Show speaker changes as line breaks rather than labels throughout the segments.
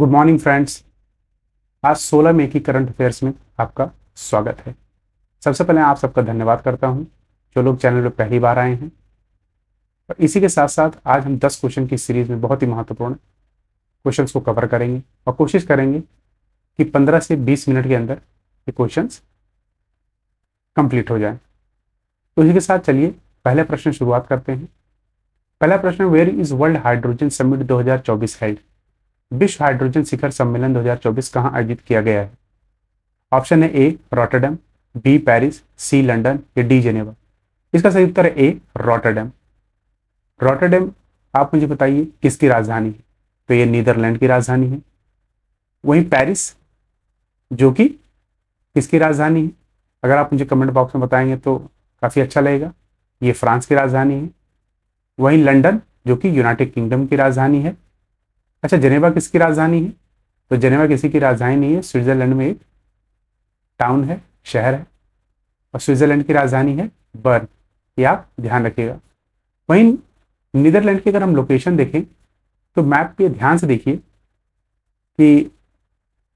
Good morning friends. आज 16 मई की current affairs में आपका स्वागत है। सबसे पहले आप सबका धन्यवाद करता हूं जो लोग चैनल पर पहली बार आए हैं। और इसी के साथ साथ आज हम 10 क्वेश्चन की सीरीज में बहुत ही महत्वपूर्ण क्वेश्चंस को कवर करेंगे और कोशिश करेंगे कि 15 से 20 मिनट के अंदर ये क्वेश्चंस कंप्लीट हो जाए। तो इसी के साथ चलिए पहले प्रश्न शुरुआत करते हैं। पहला प्रश्न, where is world hydrogen summit 2024 held? विश्व हाइड्रोजन शिखर सम्मेलन 2024 कहां आयोजित किया गया है? ऑप्शन है A Rotterdam, B Paris, C London या डी जेनेवा। इसका सही उत्तर है ए रॉटरडैम। रॉटरडैम आप मुझे बताइए किसकी राजधानी है? तो ये नीदरलैंड की राजधानी है। वहीं पेरिस जो कि किसकी राजधानी है? अगर आप मुझे कमेंट बॉक्स में बताएंगे तो काफ़ी अच्छा लगेगा। ये फ्रांस की राजधानी है। वहीं लंदन जो कि यूनाइटेड किंगडम की राजधानी है। अच्छा, जेनेवा किसकी राजधानी है? तो जेनेवा किसी की राजधानी नहीं है, स्विट्जरलैंड में एक टाउन है, शहर है, और स्विट्जरलैंड की राजधानी है बर्न। ये आप ध्यान रखिएगा। वहीं नीदरलैंड की अगर हम लोकेशन देखें तो मैप पे ध्यान से देखिए कि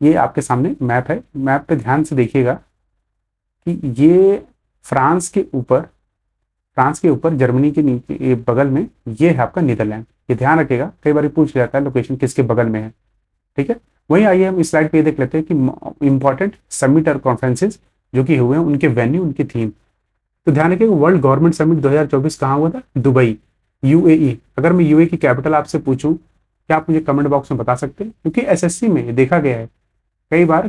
ये आपके सामने मैप है। मैप पे ध्यान से देखिएगा कि ये फ्रांस के ऊपर जर्मनी के नीचे ये बगल में ये है आपका नीदरलैंड। ये ध्यान रखिएगा, कई बार पूछ जाता है लोकेशन किसके बगल में है। ठीक है। वहीं आइए हम इस स्लाइड पे देख लेते हैं कि इंपॉर्टेंट समिट और कॉन्फ्रेंसेज जो कि हुए हैं, उनके वेन्यू, उनकी थीम। तो ध्यान रखिएगा, वर्ल्ड गवर्नमेंट समिट 2024 कहाँ हुआ था? Dubai, UAE. अगर मैं यूएई की कैपिटल आपसे पूछूं, क्या आप मुझे कमेंट बॉक्स में बता सकते हैं? क्योंकि एसएससी में देखा गया है कई बार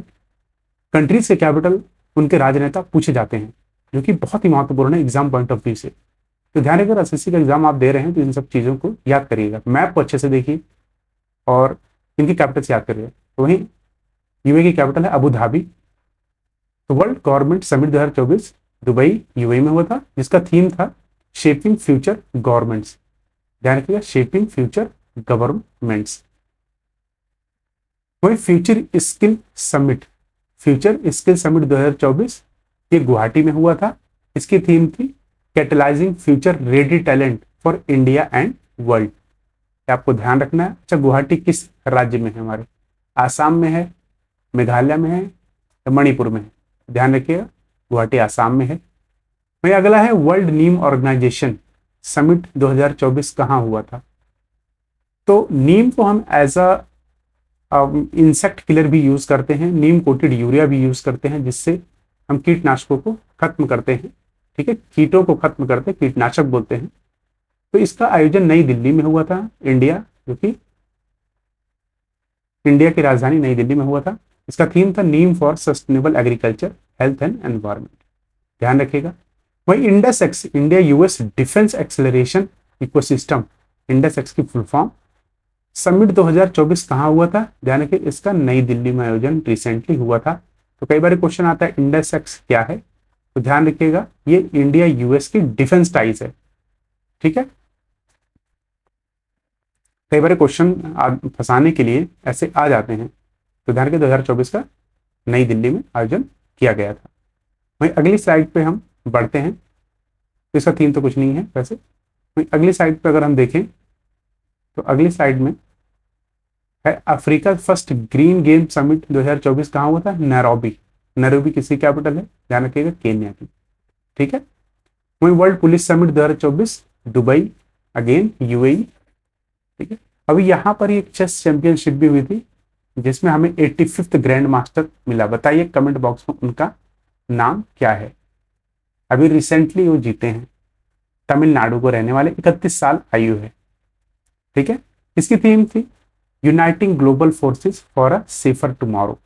कंट्रीज के कैपिटल उनके राजनेता पूछे जाते हैं, जो कि बहुत ही महत्वपूर्ण है एग्जाम पॉइंट ऑफ व्यू से। तो ध्यान रखिएगा, एसएससी का एग्जाम आप दे रहे हैं तो इन सब चीज़ों को याद करिएगा, मैप को अच्छे से देखिए और इनकी कैपिटल्स याद करिए। तो वहीं यूएई की कैपिटल है अबू धाबी। तो world government summit 2024 Dubai UAE में हुआ था, जिसका थीम था शेपिंग फ्यूचर गवर्नमेंट्स। ध्यान रखिएगा, शेपिंग फ्यूचर गवर्नमेंट्स। वही फ्यूचर स्किल समिट 2024 ये गुवाहाटी में हुआ था। इसकी थीम थी catalysing future ready talent for India and world. आपको ध्यान रखना है। अच्छा, गुवाहाटी किस राज्य में है? हमारे आसाम में है, मेघालय में है या मणिपुर में है? ध्यान रखिएगा, गुवाहाटी आसाम में है। वही अगला है, वर्ल्ड नीम ऑर्गेनाइजेशन समिट 2024 कहाँ हुआ था? तो नीम को हम एज अ इंसेक्ट किलर भी यूज करते हैं, नीम कोटेड यूरिया भी यूज करते हैं, जिससे हम कीटनाशकों को खत्म करते हैं। ठीक है, कीटों को खत्म करते हैं, कीटनाशक बोलते हैं। तो इसका आयोजन नई दिल्ली में हुआ था, इंडिया, जो कि इंडिया की राजधानी नई दिल्ली में हुआ था। इसका थीम था neem for sustainable agriculture, health and environment. ध्यान रखिएगा। वही Indus X, India US defence acceleration ecosystem, Indus X की फुल फॉर्म। समिट 2024 कहाँ हुआ था? ध्यान रखिए, इसका नई दिल्ली में आयोजन रिसेंटली हुआ था। तो कई बार क्वेश्चन आता है इंडस एक्स क्या है, तो ध्यान रखिएगा ये इंडिया यूएस की डिफेंस टाइज है। ठीक है, कई बार क्वेश्चन फंसाने के लिए ऐसे आ जाते हैं। तो ध्यान रखिए 2024 का नई दिल्ली में आयोजन किया गया था। वहीं अगली स्लाइड पे हम बढ़ते हैं। तो इसका थीम तो कुछ नहीं है वैसे। वहीं अगली स्लाइड पे अगर हम देखें तो अगली स्लाइड में है Africa first green game summit 2024 कहाँ हुआ था? नैरोबी। नैरोबी किसकी कैपिटल है? ध्यान रखिएगा, केन्या की। ठीक है। वहीं world police summit 2024 Dubai, again UAE. ठीक है। अभी यहाँ पर एक चेस चैंपियनशिप भी हुई थी, जिसमें हमें 85th ग्रैंड मास्टर मिला। बताइए कमेंट बॉक्स में उनका नाम क्या है। अभी रिसेंटली वो जीते हैं, तमिलनाडु को रहने वाले, 31 साल आयु है। ठीक है। इसकी थीम थी uniting global forces for a safer tomorrow.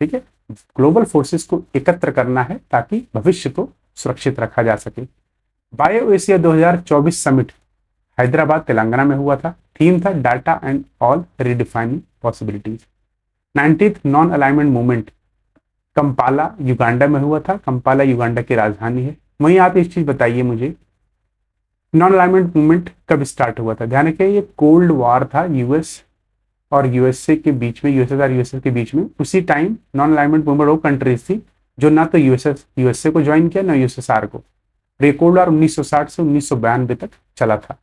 ठीक है, ग्लोबल फोर्सेस को एकत्र करना है ताकि भविष्य को सुरक्षित रखा जा सके। Bio Asia 2024 summit Hyderabad Telangana में हुआ था। थीम था data and all redefining possibilities. 19th non alignment movement Kampala Uganda में हुआ था। कंपाला युगांडा की राजधानी है। वहीं आप एक चीज बताइए मुझे, नॉन अलाइनमेंट मूवमेंट कब स्टार्ट हुआ था? ध्यान रखिए, ये कोल्ड वॉर था यूएस और यूएसए के बीच में, यूएसएसआर यूएसए के बीच में। उसी टाइम नॉन अलाइनमेंट मूवमेंट वो कंट्रीज थी जो ना तो यूएसए को ज्वाइन किया ना यूएसएसआर को। ये कोल्ड वॉर 1960 से 1992 तक चला था।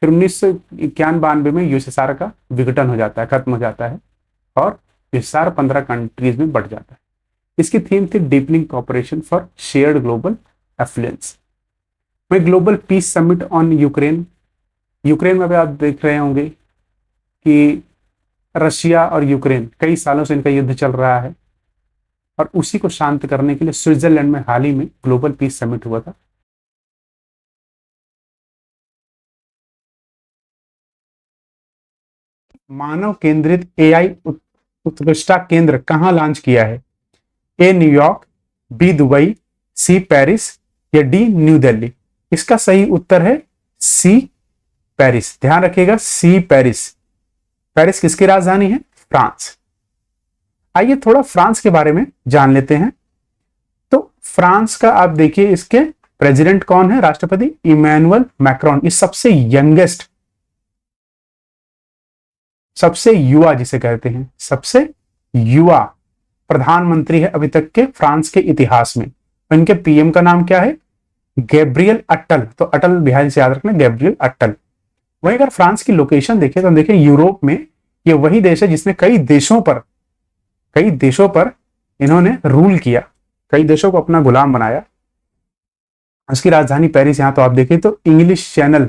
फिर 1991 में यूएसएसआर का विघटन हो जाता है, खत्म हो जाता है, और यूएसएसआर 15 कंट्रीज में बढ़ जाता है। इसकी थीम थी deepening cooperation for shared global affluence. वही global peace summit on Ukraine, Ukraine में भी आप देख रहे होंगे कि रशिया और यूक्रेन कई सालों से इनका युद्ध चल रहा है, और उसी को शांत करने के लिए स्विट्जरलैंड में हाल ही में ग्लोबल पीस समिट हुआ था। मानव केंद्रित एआई उत्कृष्टता केंद्र कहां लॉन्च किया है? A New York, B Dubai, C Paris या डी न्यू दिल्ली? इसका सही उत्तर है सी पेरिस। ध्यान रखिएगा, सी पेरिस। पेरिस किसकी राजधानी है? फ्रांस। आइए थोड़ा फ्रांस के बारे में जान लेते हैं। तो फ्रांस का आप देखिए, इसके प्रेसिडेंट कौन है? राष्ट्रपति इमैनुअल मैक्रोन। ये सबसे यंगेस्ट, सबसे युवा जिसे कहते हैं, सबसे युवा प्रधानमंत्री है अभी तक के फ्रांस के इतिहास में। इनके पीएम का नाम क्या है? गैब्रियल अट्टल। तो अटल बिहारी से याद रखना, गैब्रियल अट्टल। वहीं अगर फ्रांस की लोकेशन देखें तो देखिए यूरोप में ये वही देश है जिसने कई देशों पर इन्होंने रूल किया, कई देशों को अपना गुलाम बनाया। उसकी राजधानी पेरिस। यहां तो आप देखें तो इंग्लिश चैनल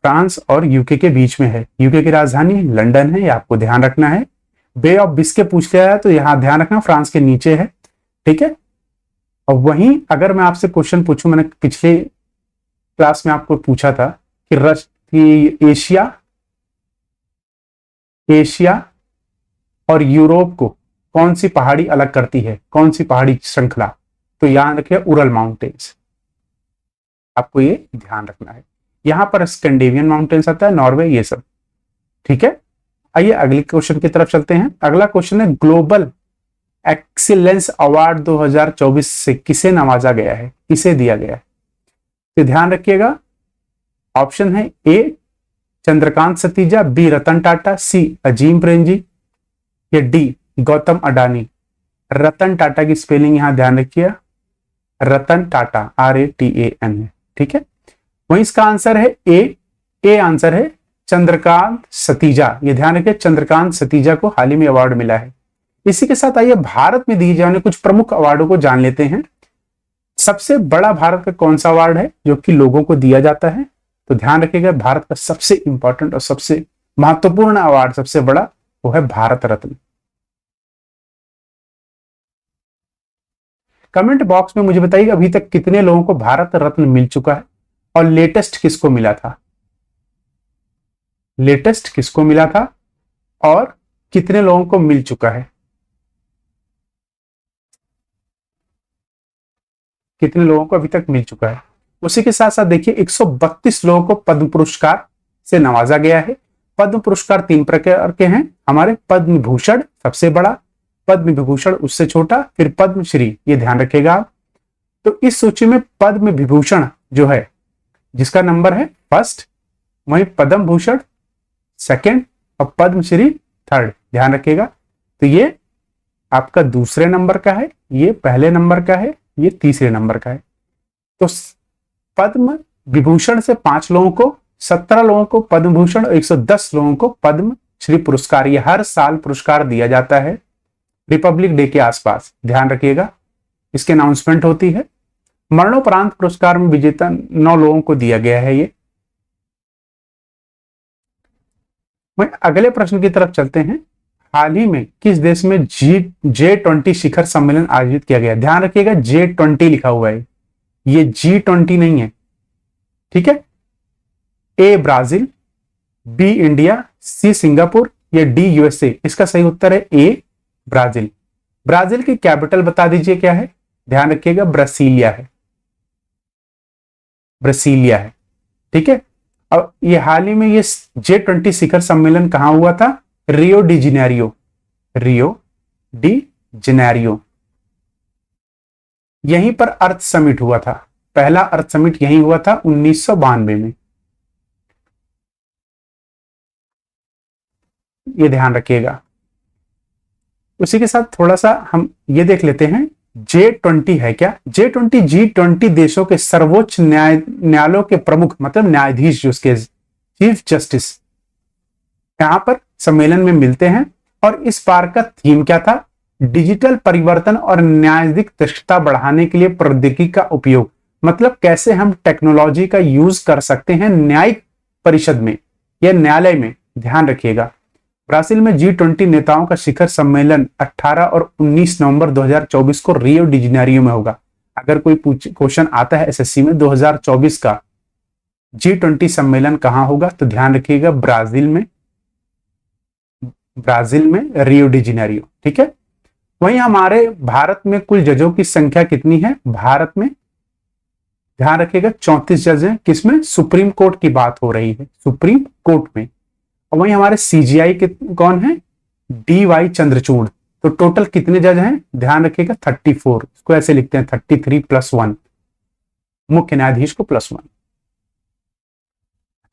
फ्रांस और यूके के बीच में है। यूके की राजधानी लंदन है, ये आपको ध्यान रखना है। बे ऑफ बिस्के पूछ लिया है तो यहां ध्यान रखना फ्रांस के नीचे है, ठीक है। और वहीं अगर मैं आपसे क्वेश्चन पूछूं, मैंने पिछले क्लास में आपको पूछा था कि एशिया और यूरोप को कौन सी पहाड़ी अलग करती है, कौन सी पहाड़ी श्रृंखला? तो याद रखिए उरल माउंटेन्स, आपको ये ध्यान रखना है। यहां पर स्कैंडिनेवियन माउंटेन्स आता है, नॉर्वे, ये सब, ठीक है। आइए अगले क्वेश्चन की तरफ चलते हैं। अगला क्वेश्चन है ग्लोबल एक्सीलेंस अवार्ड 2024 से किसे नवाजा गया है, किसे दिया गया है? तो ध्यान रखिएगा, ऑप्शन है ए चंद्रकांत सतीजा, बी रतन टाटा, सी अजीम प्रेमजी या डी गौतम अडानी। रतन टाटा की स्पेलिंग यहां ध्यान रखिए, रतन टाटा, RATAN है, ठीक है। वहीं इसका आंसर है ए आंसर है चंद्रकांत सतीजा। ये ध्यान रखिए, चंद्रकांत सतीजा को हाल ही में अवार्ड मिला है। इसी के साथ आइए भारत में दिए जाने कुछ प्रमुख अवार्डों को जान लेते हैं। सबसे बड़ा भारत का कौन सा अवार्ड है जो कि लोगों को दिया जाता है? तो ध्यान रखिएगा, भारत का सबसे इंपॉर्टेंट और सबसे महत्वपूर्ण अवार्ड, सबसे बड़ा, वो है भारत रत्न। कमेंट बॉक्स में मुझे बताइए अभी तक कितने लोगों को भारत रत्न मिल चुका है और लेटेस्ट किसको मिला था? लेटेस्ट किसको मिला था और कितने लोगों को मिल चुका है? कितने लोगों को अभी तक मिल चुका है? उसी के साथ साथ देखिए 132 लोगों को पद्म पुरस्कार से नवाजा गया है। पद्म पुरस्कार 3 प्रकार के हैं हमारे, पद्म भूषण सबसे बड़ा, पद्म विभूषण उससे छोटा, फिर पद्मश्री, ये ध्यान रखिएगा आप। तो इस सूची में पद्म विभूषण जो है जिसका नंबर है फर्स्ट, वहीं पद्म भूषण सेकंड और पद्मश्री थर्ड, ध्यान रखिएगा। तो ये आपका दूसरे नंबर का है, ये पहले नंबर का है, ये तीसरे नंबर का है। तो पद्म विभूषण से 5 लोगों को, 17 लोगों को पद्म भूषण और 110 लोगों को पद्म श्री पुरस्कार, ये हर साल पुरस्कार दिया जाता है रिपब्लिक डे के आसपास, ध्यान रखिएगा। इसकी अनाउंसमेंट होती है। मरणोपरांत पुरस्कार में विजेता 9 लोगों को दिया गया है। ये वहीं अगले प्रश्न की तरफ चलते हैं। हाल ही में किस देश में G20 शिखर सम्मेलन आयोजित किया गया? ध्यान रखिएगा J20 लिखा हुआ है, ये G20 नहीं है, ठीक है। A Brazil, B India, C Singapore या डी USA? इसका सही उत्तर है ए ब्राजील। ब्राजील की कैपिटल बता दीजिए क्या है? ध्यान रखिएगा ब्रासीलिया है, ब्रासीलिया है, ठीक है। और ये हाल ही में ये J20 शिखर सम्मेलन कहां हुआ था? Rio de Janeiro, Rio de Janeiro, यहीं पर अर्थ समिट हुआ था। पहला अर्थ समिट यहीं हुआ था 1992 में, ये ध्यान रखिएगा। उसी के साथ थोड़ा सा हम ये देख लेते हैं J20 है क्या? J20 G20 देशों के सर्वोच्च न्यायालयों के प्रमुख, मतलब न्यायाधीश जो उसके चीफ जस्टिस यहाँ पर सम्मेलन में मिलते हैं। और इस बार का थीम क्या था? डिजिटल परिवर्तन और न्यायिक दक्षता बढ़ाने के लिए प्रौद्योगिकी का उपयोग। मतलब कैसे हम टेक्नोलॉजी का यूज कर सकते हैं न्यायिक परिषद में या न्यायालय में। ध्यान रखिएगा, ब्राजील में G20 नेताओं का शिखर सम्मेलन 18 और 19 नवंबर 2024 को रियो डी जेनेरियो में होगा। अगर कोई क्वेश्चन आता है एसएससी में 2024 का G20 सम्मेलन कहां होगा, तो ध्यान रखिएगा ब्राजील में रियो डी जेनेरियो। ठीक है। वहीं हमारे भारत में कुल जजों की संख्या कितनी है? भारत में ध्यान रखिएगा 34 जज हैं। किसमें? सुप्रीम कोर्ट की बात हो रही है, सुप्रीम कोर्ट में। और वहीं हमारे सीजीआई के कौन है? DY चंद्रचूड़। तो टोटल कितने जज हैं? ध्यान रखिएगा 34। इसको ऐसे लिखते हैं 33 + 1, मुख्य न्यायाधीश को +1।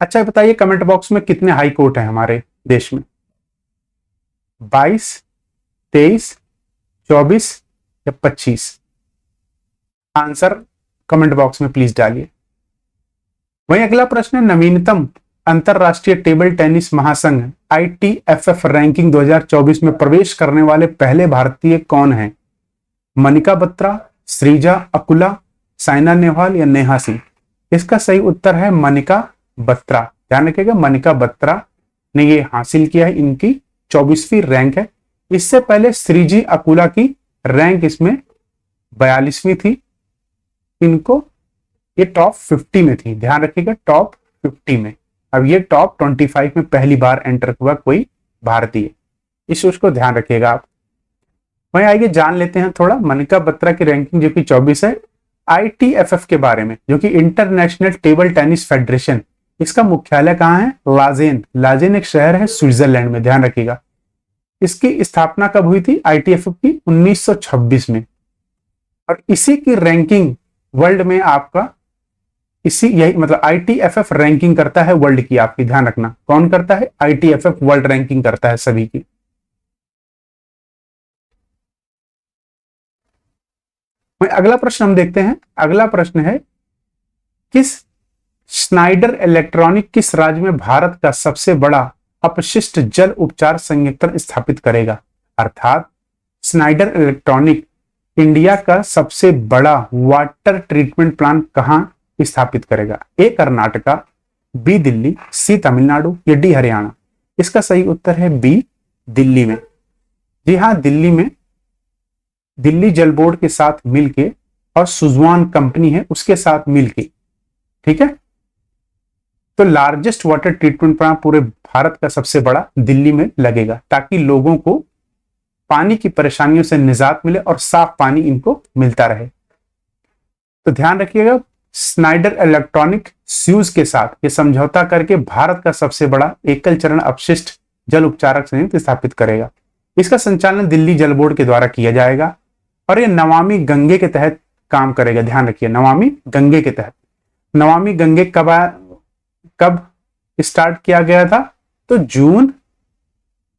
अच्छा बताइए कमेंट बॉक्स में कितने हाई कोर्ट हैं हमारे देश में? 22, 23, 24 या 25? आंसर कमेंट बॉक्स में प्लीज डालिए। वहीं अगला प्रश्न है, नवीनतम अंतरराष्ट्रीय टेबल टेनिस महासंघ ITFF रैंकिंग 2024 में प्रवेश करने वाले पहले भारतीय कौन हैं? मनिका बत्रा, श्रीजा अकुला, साइना नेहवाल या नेहा सिंह? इसका सही उत्तर है मनिका बत्रा। ध्यान रखिएगा मनिका बत्रा ने ये हासिल किया है, इनकी 24वीं रैंक है। इससे पहले श्रीजी अकुला की रैंक इसमें 42वीं थी, इनको ये टॉप 50 में थी। ध्यान रखिएगा टॉप 50 में। अब ये टॉप 25 में पहली बार एंटर हुआ कोई भारतीय, इस उसको ध्यान रखिएगा आप। वहीं आइए जान लेते हैं थोड़ा मनिका बत्रा की रैंकिंग जो कि 24 है ITFF के बारे में, जो कि इंटरनेशनल टेबल टेनिस फेडरेशन। इसका मुख्यालय कहाँ है? लाजेन। लाजेन एक शहर है स्विट्जरलैंड में। ध्यान रखिएगा इसकी स्थापना कब हुई थी ITFF की? 1926 में। और इसी की रैंकिंग वर्ल्ड में आपका यही मतलब ITFF रैंकिंग करता है वर्ल्ड की आपकी। ध्यान रखना कौन करता है? ITFF वर्ल्ड रैंकिंग करता है सभी की। अगला प्रश्न हम देखते हैं। अगला प्रश्न है, किस स्नाइडर इलेक्ट्रॉनिक किस राज्य में भारत का सबसे बड़ा अपशिष्ट जल उपचार संयंत्र स्थापित करेगा? अर्थात स्नाइडर इलेक्ट्रॉनिक इंडिया का सबसे बड़ा वाटर ट्रीटमेंट प्लांट कहां स्थापित करेगा? ए कर्नाटका, बी दिल्ली, सी तमिलनाडु या डी हरियाणा? इसका सही उत्तर है बी दिल्ली में। जी हां, दिल्ली में। दिल्ली जल बोर्ड के साथ मिलके और सुजवान कंपनी है उसके साथ मिलके। ठीक है, तो लार्जेस्ट वाटर ट्रीटमेंट प्लांट पूरे भारत का सबसे बड़ा दिल्ली में लगेगा, ताकि लोगों को पानी की परेशानियों से निजात मिले और साफ पानी इनको मिलता रहे। तो ध्यान रखिएगा स्नाइडर इलेक्ट्रॉनिक स्यूज के साथ ये समझौता करके भारत का सबसे बड़ा एकल चरण अपशिष्ट जल उपचारक संयंत्र स्थापित करेगा। इसका संचालन दिल्ली जल बोर्ड के द्वारा किया जाएगा और ये नमामि गंगे के तहत काम करेगा। ध्यान रखिए नमामि गंगे के तहत। नमामि गंगे कब स्टार्ट किया गया था? तो जून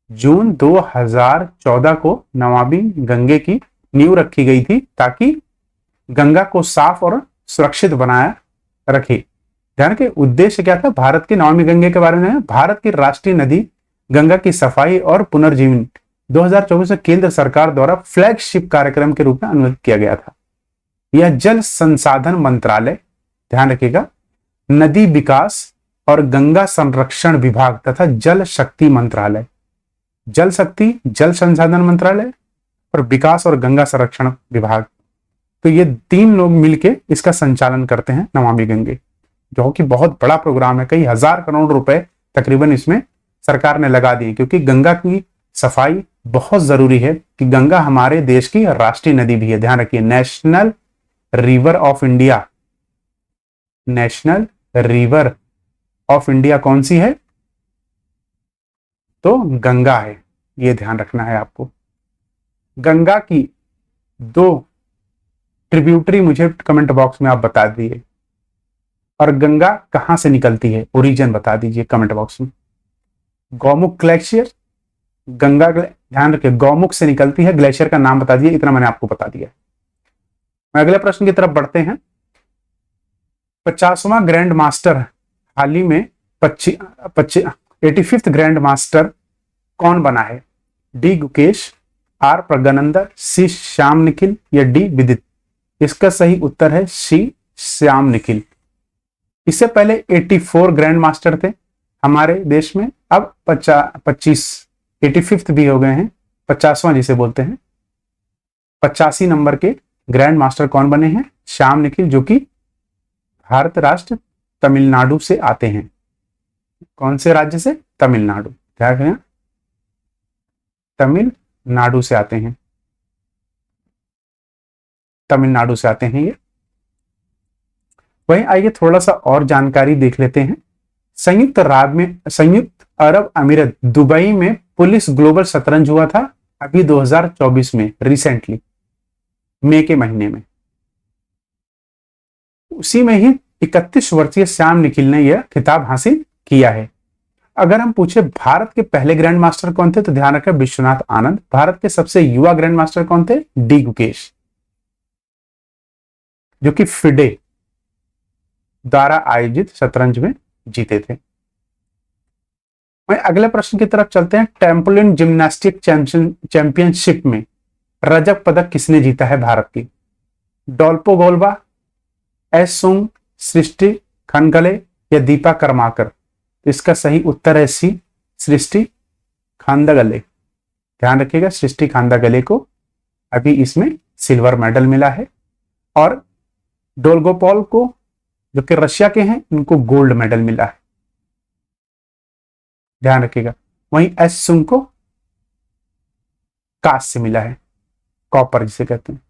2014 को नमामि गंगे की नींव रखी गई थी, ताकि गंगा को साफ और सुरक्षित बनाया रखे। ध्यान के उद्देश्य क्या था भारत की नमामि गंगे के बारे में? भारत की राष्ट्रीय नदी गंगा की सफाई और पुनर्जीवन 2024 में केंद्र सरकार द्वारा फ्लैगशिप कार्यक्रम के रूप में अनुमोदित किया गया था। यह जल संसाधन मंत्रालय, ध्यान रखिएगा, नदी विकास और गंगा संरक्षण विभाग तथा जल शक्ति मंत्रालय, जल शक्ति जल संसाधन मंत्रालय और विकास और गंगा संरक्षण विभाग, तो ये तीन लोग मिलके इसका संचालन करते हैं नमामि गंगे, जो कि बहुत बड़ा प्रोग्राम है। कई हजार करोड़ रुपए तकरीबन इसमें सरकार ने लगा दिए, क्योंकि गंगा की सफाई बहुत जरूरी है कि गंगा हमारे देश की राष्ट्रीय नदी भी है। ध्यान रखिए national river of India, national river of India कौन सी है? तो गंगा है। ये ध्यान रखना है आपको। गंगा की दो ट्रिब्यूटरी मुझे कमेंट बॉक्स में आप बता दीजिए, और गंगा कहां से निकलती है ओरिजिन बता दीजिए कमेंट बॉक्स में। गौमुख ग्लेशियर, गंगा ध्यान रखिए गौमुख से निकलती है, ग्लेशियर का नाम बता दीजिए, इतना मैंने आपको बता दिया। अगले प्रश्न की तरफ बढ़ते हैं। 50वां ग्रैंड मास्टर हाल ही में 85th ग्रैंड मास्टर कौन बना है? डी गुकेश, आर प्रज्ञानंदा, सी श्याम निखिल या डी विदित? इसका सही उत्तर है सी श्याम निखिल। इससे पहले 84 ग्रैंड मास्टर थे हमारे देश में, अब 85th भी हो गए हैं, 50वां जिसे बोलते हैं। 85 नंबर के ग्रैंड मास्टर कौन बने हैं? श्याम निखिल, जो कि भारत राष्ट्र तमिलनाडु से आते हैं। कौन से राज्य से? तमिलनाडु। ध्यान रखना, तमिलनाडु से आते हैं, तमिलनाडु से आते हैं ये। वहीं आइए थोड़ा सा और जानकारी देख लेते हैं। संयुक्त अरब अमीरत दुबई में पुलिस ग्लोबल शतरंज हुआ था अभी 2024 में, रिसेंटली मई के महीने में। उसी में ही 31 वर्षीय श्याम निखिल ने यह खिताब हासिल किया है। अगर हम पूछे भारत के पहले ग्रैंड मास्टर कौन थे, तो ध्यान रखें विश्वनाथ आनंद। भारत के सबसे युवा ग्रैंड मास्टर कौन थे? डी गुकेश, जो कि फिडे द्वारा आयोजित शतरंज में जीते थे। वहीं अगले प्रश्न की तरफ चलते हैं। टेम्पोलिन जिम्नास्टिक चैंपियनशिप में रजत पदक किसने जीता है भारत की? डोल्पोगोल्बा, एस सुंग, सृष्टि खनगले या दीपा कर्माकर? इसका सही उत्तर है सी सृष्टि खांदागले। ध्यान रखिएगा, सृष्टि खांदागले को अभी इसमें सिल्वर मेडल मिला है, और डोल्गोपोल को, जो कि रशिया के हैं, इनको गोल्ड मेडल मिला है। ध्यान रखिएगा। वहीं एस सुंग को कांस्य मिला है, कॉपर जिसे कहते हैं।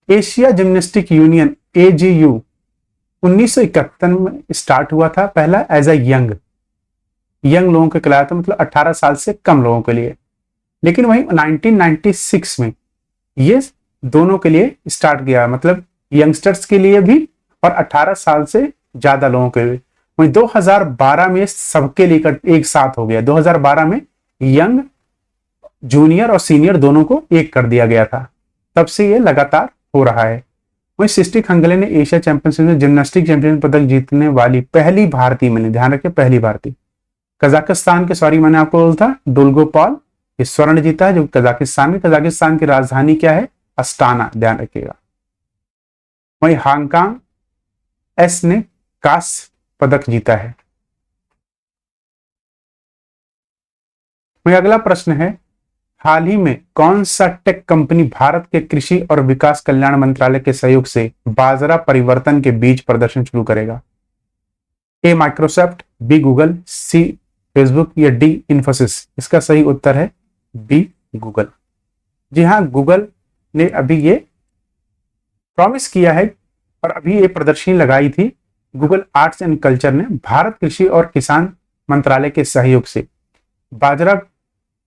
एशिया जिम्नास्टिक यूनियन एजीयू 1971 में स्टार्ट हुआ था, पहला एज ए यंग लोगों के खिलाया था, मतलब 18 साल से कम लोगों के लिए। लेकिन वहीं 1996 में ये दोनों के लिए स्टार्ट किया, मतलब यंगस्टर्स के लिए भी और 18 साल से ज्यादा लोगों के लिए। वहीं 2012 में सबके लिए एक साथ हो गया। 2012 में यंग, जूनियर और सीनियर दोनों को एक कर दिया गया था, तब से ये लगातार हो रहा है। वहीं सृष्टि खंगले ने एशिया चैंपियनशिप में जिम्नास्टिक चैंपियन पदक जीतने वाली पहली भारतीय बनी। ध्यान रखिए, पहली भारतीय। कजाकिस्तान के, सॉरी मैंने आपको बोला था, डोल्गोपोल स्वर्ण जीता है, जो कजाकिस्तान की राजधानी क्या है? अस्ताना। ध्यान रखिएगा। वहीं हांगकांग एस ने कांस्य पदक जीता है। वहीं अगला प्रश्न है, हाल ही में कौन सा टेक कंपनी भारत के कृषि और विकास कल्याण मंत्रालय के सहयोग से बाजरा परिवर्तन के बीज प्रदर्शन शुरू करेगा? A Microsoft, B Google, C Facebook या डी इन्फोसिस? इसका सही उत्तर है बी गूगल। जी हाँ, गूगल ने अभी ये प्रॉमिस किया है और अभी ये प्रदर्शनी लगाई थी गूगल आर्ट्स एंड कल्चर ने, भारत कृषि और किसान मंत्रालय के सहयोग से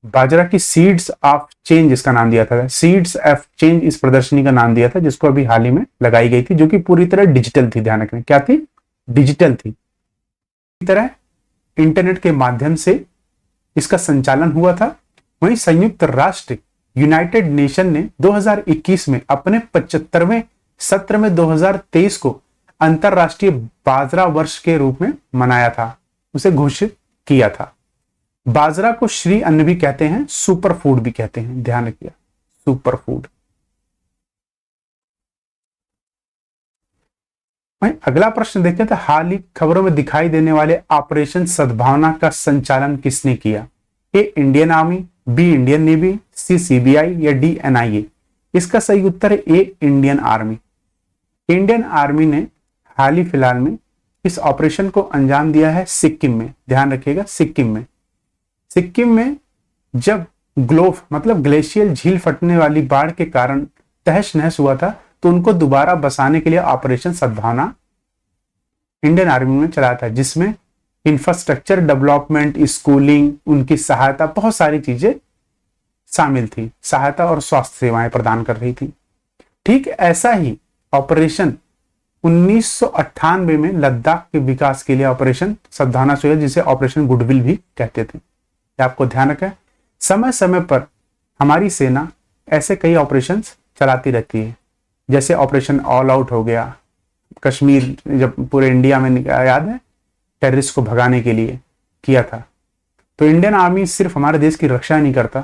बाजरा की सीड्स ऑफ चेंज इसका नाम दिया था, सीड्स ऑफ चेंज इस प्रदर्शनी का नाम दिया था, जिसको अभी हाल ही में लगाई गई थी, जो कि पूरी तरह डिजिटल थी। ध्यान रखना, क्या थी? डिजिटल थी। इसी तरह इंटरनेट के माध्यम से इसका संचालन हुआ था। वहीं संयुक्त राष्ट्र यूनाइटेड नेशन ने 2021 में अपने 75वें सत्र में 2023 को अंतरराष्ट्रीय बाजरा वर्ष के रूप में मनाया था, उसे घोषित किया था। बाजरा को श्री अन्न भी कहते हैं, सुपर फूड भी कहते हैं। ध्यान रखिए, सुपर फूड। वहीं अगला प्रश्न देखते हैं, हाल ही खबरों में दिखाई देने वाले ऑपरेशन सद्भावना का संचालन किसने किया? A Indian Army, B Indian Navy, C CBI या डी एनआईए? इसका सही उत्तर है A Indian Army. Indian Army ने हाल ही फिलहाल में इस ऑपरेशन को अंजाम दिया है सिक्किम में। ध्यान रखिएगा, सिक्किम में जब ग्लोफ मतलब ग्लेशियल झील फटने वाली बाढ़ के कारण तहस नहस हुआ था, तो उनको दोबारा बसाने के लिए ऑपरेशन सद्भावना इंडियन आर्मी ने चलाया था, जिसमें इंफ्रास्ट्रक्चर डेवलपमेंट, स्कूलिंग, उनकी सहायता, बहुत सारी चीजें शामिल थी। सहायता और स्वास्थ्य सेवाएं प्रदान कर रही थी। ठीक ऐसा ही ऑपरेशन 1998 में लद्दाख के विकास के लिए ऑपरेशन सद्भावना शुरू हुआ, जिसे ऑपरेशन गुडविल भी कहते थे। आपको ध्यान रखें, समय समय पर हमारी सेना ऐसे कई ऑपरेशंस चलाती रहती है, जैसे ऑपरेशन ऑल आउट हो गया, कश्मीर जब पूरे इंडिया में याद है टेररिस्ट को भगाने के लिए किया था। तो इंडियन आर्मी सिर्फ हमारे देश की रक्षा नहीं करता,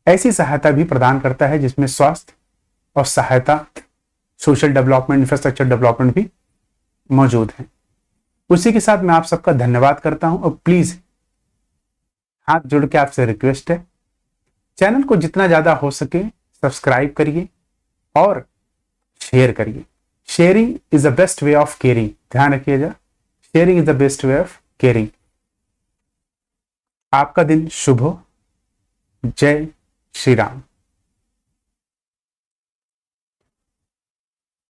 ऐसी सहायता भी प्रदान करता है जिसमें स्वास्थ्य और सहायता, सोशल डेवलपमेंट, इंफ्रास्ट्रक्चर डेवलपमेंट भी मौजूद है। उसी के साथ मैं आप सबका धन्यवाद करता हूं और प्लीज हाथ जोड़ के आपसे रिक्वेस्ट है, चैनल को जितना ज्यादा हो सके सब्सक्राइब करिए और शेयर करिए। Sharing is the best way of caring, ध्यान रखिएगा, sharing is the best way of caring. आपका दिन शुभ हो। जय श्री राम।